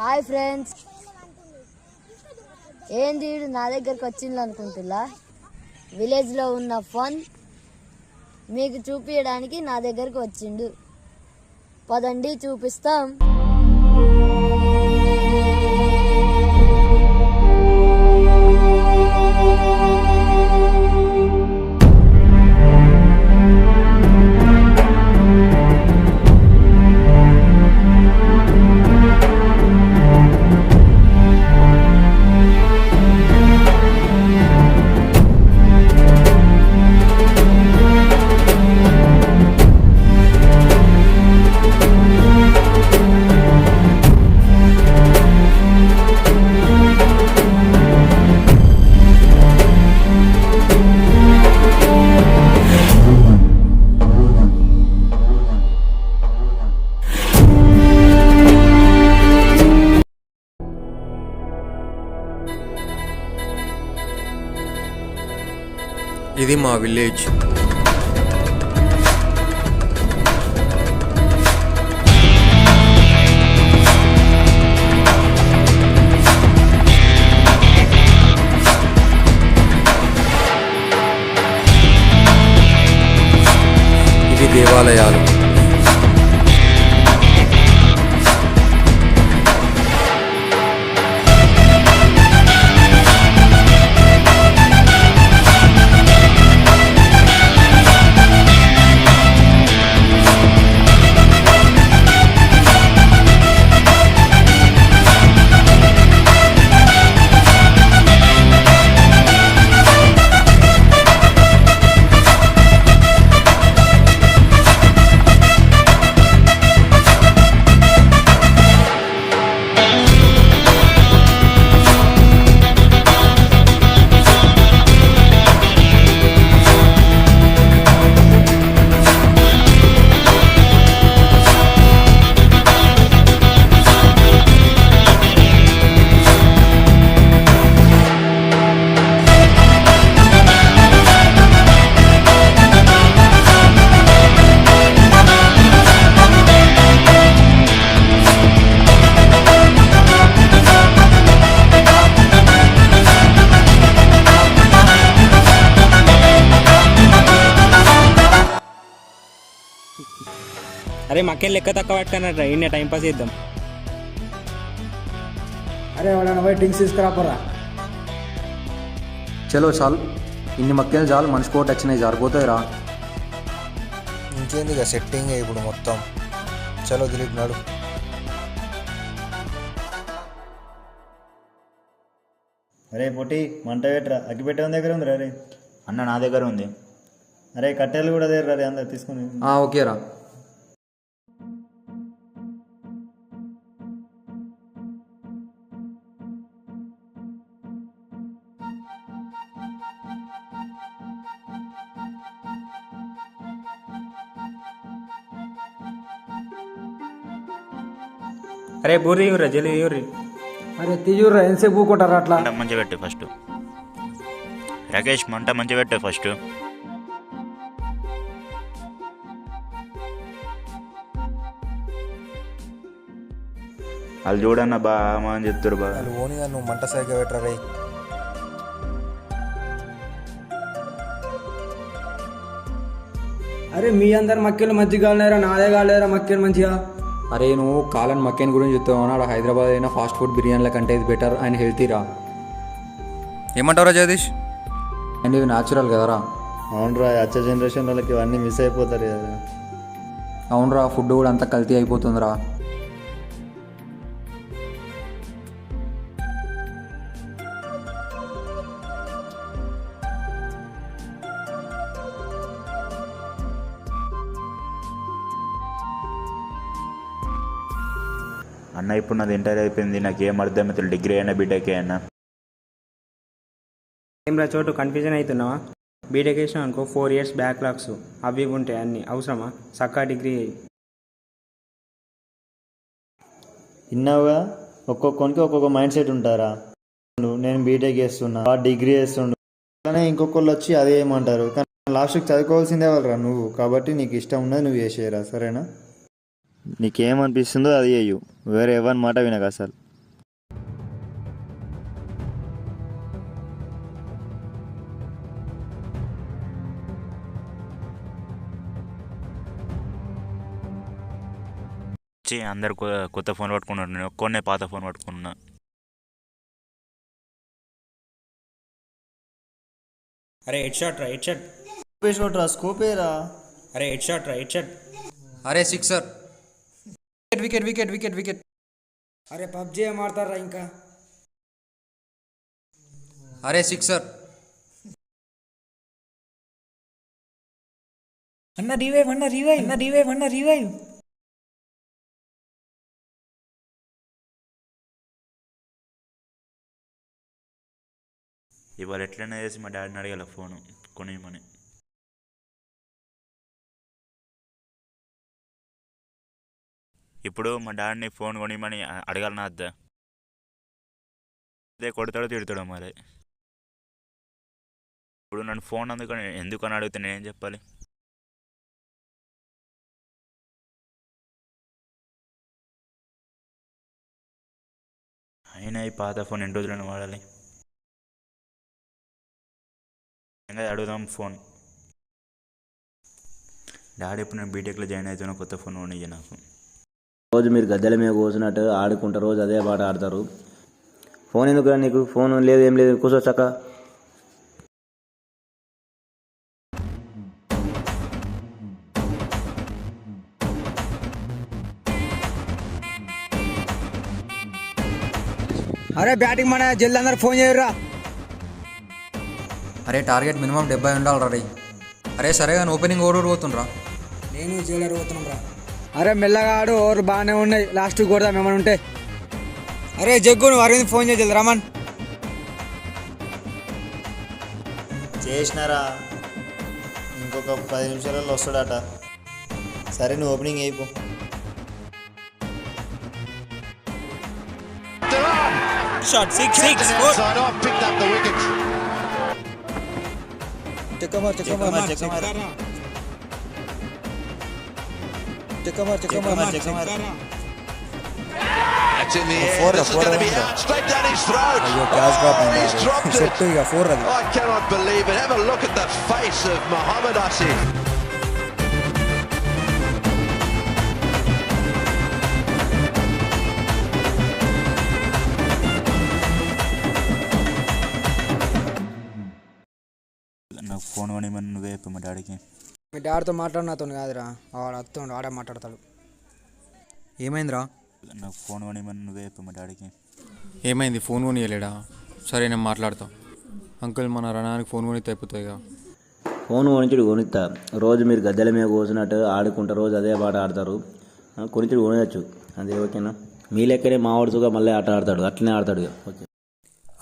Hi friends, ఏంది నా దగ్గరకు వచ్చింది అనుకుంటున్నా. విలేజ్లో ఉన్న ఫన్ మీకు చూపించడానికి నా దగ్గరకు వచ్చిండు. పదండి చూపిస్తాం. ఇది మా విలేజ్. ఇవి దేవాలయాలు. అరే మక్కెళ్ళి లెక్క తక్కువ పట్టుకున్నట్రా, ఇన్ని టైం పాస్ చేద్దాం. అరే ఎవడన్నా పోయి డ్రింక్స్ తీసుకురాపరా. చలో చాలు, ఇన్ని మక్కేలు చాలు, మనిషి కోట వచ్చినాయి, జారిపోతాయి రా. ఇంకేంది ఇక సెట్టింగ్ ఇప్పుడు మొత్తం. చలో దిలీప్ నాడు. అరే పొట్టి, మంట పెట్టరా. అగ్గి పెట్టే దగ్గర ఉంది రే. అన్న నా దగ్గర ఉంది. అరే కట్టెలు కూడా దగ్గర రే, అందరు తీసుకుని. ఓకేరా. అరే బూరి ఇవ్వరా, జల్లి ఇవ్వరి. అరే తీయుర్రా, ఎంతసేపు ఊకుంటారా అట్లా. మంట మంచి పెట్టు ఫస్ట్. రాకేష్ మంట మంచి పెట్టు ఫస్ట్. వాళ్ళు చూడన్న బాగా అని చెప్తారు బాగా. వాళ్ళు ఓనిగా నువ్వు మంట సరిగ్గా పెట్టరా రే. అరే మీ అందరు మక్కెలు మంచిగా కాలేరా, నాదే కాలేరా మక్కెలు మంచిగా. అరే నువ్వు కాలన్ మక్కేన్ గురించి చెప్తావు, అక్కడ హైదరాబాద్ అయినా ఫాస్ట్ ఫుడ్ బిర్యానీల కంటే ఇది బెటర్ అండ్ హెల్తీరా. ఏమంటారా జగదీష్? అండ్ ఇది న్యాచురల్ కదరా. అవునరా, వచ్చే జనరేషన్ వాళ్ళకి ఇవన్నీ మిస్ అయిపోతారు కదా. అవునరా, ఫుడ్ కూడా అంతా కల్తీ అయిపోతుందిరా. అన్న ఇప్పుడు నాది ఇంటర్ అయిపోయింది, నాకేం అర్థమవుతుంది. డిగ్రీ అయినా బీటెక్ అయినా ఏం చోటు కన్ఫ్యూజన్ అవుతున్నావా? బీటెక్ వేసినావు అనుకో 4 years బ్యాక్లాగ్స్ అవి ఉంటాయి, అన్నీ అవసరమా? సక్కా డిగ్రీ అయ్యి విన్నావుగా, ఒక్కొక్కరికి ఒక్కొక్క మైండ్ సెట్ ఉంటారా. నేను బీటెక్ చేస్తున్నా, డిగ్రీ చేస్తుండు, అలానే ఇంకొకళ్ళు వచ్చి అదే ఏమంటారు. కానీ లాస్ట్కి చదువుకోవాల్సిందే వాళ్ళరా నువ్వు. కాబట్టి నీకు ఇష్టం ఉన్నది నువ్వు చేసేయరా, సరేనా? నీకేమనిపిస్తుందో అది చెయ్యు, వేరే ఎవరి మాట వినక అసలు. వచ్చి అందరు కొత్త ఫోన్ పట్టుకున్నారు, నేను ఒక్కొన్నే పాత ఫోన్ పట్టుకున్నా. అరే హెడ్ షాట్ రా, హెడ్ షాట్. కొట్రా స్కోపేరా. అరే హెడ్ షాట్ రా, హెడ్ షాట్. అరే sixer. Wicket wicket wicket wicket. అరే పబ్జీ ఏం ఆడతారా ఇంకా? అరే సిక్సర్. అన్న రివైవ్. ఇవాళ ఎట్లైనా చేసి మా డాడీని అడగాల ఫోను కొనియమని. ఇప్పుడు మా డాడీని ఫోన్ కొనియమని అడగాలనా అద్దా? అదే కొడతాడో తిడతాడో మరి. ఇప్పుడు నన్ను ఫోన్ ఎందుకని అడిగితే నేనేం చెప్పాలి? అయినా ఈ పాత ఫోన్ ఎన్ని రోజులను వాడాలి? ఇంకా అడుగుదాం ఫోన్. డాడీ ఇప్పుడు నేను బీటెక్లో జాయిన్ అవుతున్నా, కొత్త ఫోన్ కొనియ్య నాకు. రోజు మీరు గద్దెల మీద కూర్చున్నట్టు ఆడుకుంటా రోజు అదే పాట ఆడతారు. ఫోన్ ఎందుకు నీకు? ఫోన్ లేదు ఏం లేదు, కూర్చో చక్క. అరే బ్యాటింగ్ మన జల్ది అందరు ఫోన్ చేయరా. అరే టార్గెట్ మినిమం 70 ఉండాలి రే. అరే సరే కానీ ఓపెనింగ్ ఓవర్ పోతుండ్రా. నేను జైలర్ పోతున్నాం రా. అరే మెల్లగా ఆడు, ఓవర్ బాగానే ఉన్నాయి, లాస్ట్ కొడదాం ఏమైనా ఉంటే. అరే జగ్గు నువ్వు అరవింద్ ఫోన్ చేయాలి రమన్. చేసినారా, ఇంకొక 10 నిమిషాలలో వస్తాడట. సరే నువ్వు ఓపెనింగ్ అయిపో. షాట్ 6 అయ్యో క్యాచ్ డ్రాప్ అయింది. సెట్ ఇక 4 అది. I cannot believe it. Have a look at the face of Mohamed Asif. నాకు ఫోన్ కొనియమని నువ్వే చెప్పు మా డాడీకి. మీ డాడీతో మాట్లాడు, నాతో కాదురా. వాడు వస్తుండు, ఆడే మాట్లాడతాడు. ఏమైందిరా? నాకు ఫోన్ కొనియమని నువ్వే చెప్పు మా డాడీకి. ఏమైంది? ఫోన్ కొనియలేడా? సరే నేను మాట్లాడతా. అంకుల్ మన రణానికి ఫోన్ కొని తెప్పుతాయిగా. ఫోన్ కొనిచుడు కొనిస్తా. రోజు మీరు గద్దెల మీద కూర్చున్నట్టు ఆడుకుంటా రోజు అదే పాట ఆడతారు. కొనిచుడు కొనవచ్చు, అదే ఓకేనా? మీ లెక్కనే మావాడుగా మళ్ళీ ఆట ఆడతాడు, అట్లనే ఆడతాడు. ఓకే.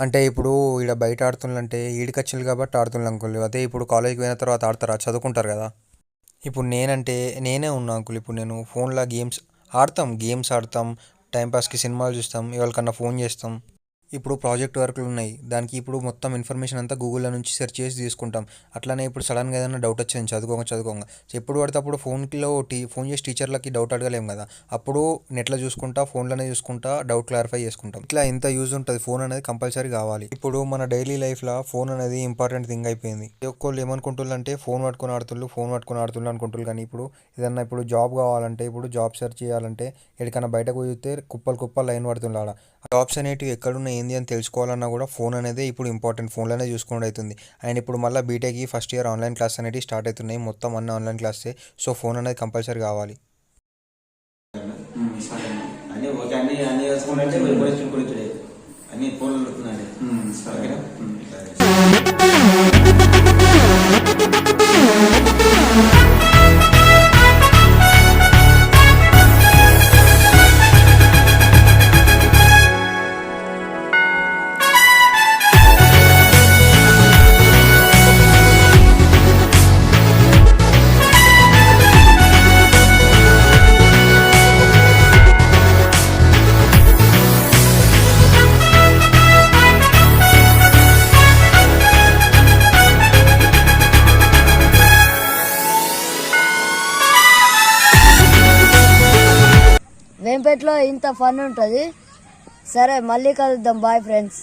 అంటే ఇప్పుడు ఇక్కడ బయట ఆడుతుందంటే ఈడికి వచ్చింది కాబట్టి ఆడుతున్నాను అంకుల్. అదే ఇప్పుడు కాలేజ్కి పోయిన తర్వాత ఆడతారా? చదువుకుంటారు కదా. ఇప్పుడు నేనే ఉన్నా అంకుల్. ఇప్పుడు నేను ఫోన్లో గేమ్స్ ఆడతాం, టైంపాస్కి సినిమాలు చూస్తాం, ఎవరికన్నా ఫోన్ చేస్తాం. ఇప్పుడు ప్రాజెక్ట్ వర్క్లు ఉన్నాయి, దానికి ఇప్పుడు మొత్తం ఇన్ఫర్మేషన్ అంతా గూగుల్లో నుంచి సెర్చ్ చేసి తీసుకుంటాం. అట్లానే ఇప్పుడు సడన్గా ఏదైనా డౌట్ వచ్చింది చదువుకోగా ఎప్పుడు పడితే అప్పుడు ఫోన్ చేసి టీచర్లకి డౌట్ అడగలేం కదా. అప్పుడు నెట్లో చూసుకుంటా, ఫోన్లోనే చూసుకుంటా డౌట్ క్లారిఫై చేసుకుంటాం. ఇట్లా ఇంత యూజ్ ఉంటుంది. ఫోన్ అనేది కంపల్సరీ కావాలి. ఇప్పుడు మన డైలీ లైఫ్లో ఫోన్ అనేది ఇంపార్టెంట్ థింగ్ అయిపోయింది. ఒక్కోళ్ళు ఏమనుకుంటుందంటే ఫోన్ పట్టుకొని ఆడుతున్నారు అనుకుంటున్నారు. కానీ ఇప్పుడు ఏదన్నా ఇప్పుడు జాబ్ కావాలంటే, ఇప్పుడు జాబ్ సెర్చ్ చేయాలంటే ఎక్కడికైనా బయటకు చూస్తే కుప్పలు లైన్ పడుతున్నాడు. జాబ్స్ అనేటివి ఎక్కడున్నా ఏంది అని తెలుసుకోవాలన్నా కూడా ఫోన్ అనేది ఇప్పుడు ఇంపార్టెంట్. ఫోన్లోనే చూసుకోవడం అవుతుంది. అండ్ ఇప్పుడు మళ్ళీ బీటెక్కి ఫస్ట్ ఇయర్ ఆన్లైన్ క్లాస్ అనేవి స్టార్ట్ అవుతున్నాయి. మొత్తం అన్ని ఆన్లైన్ క్లాసే. సో ఫోన్ అనేది కంపల్సరీ కావాలి. వేంపేటలో ఇంత ఫన్ ఉంటుంది. సరే మళ్ళీ కలుద్దాం. Bye friends.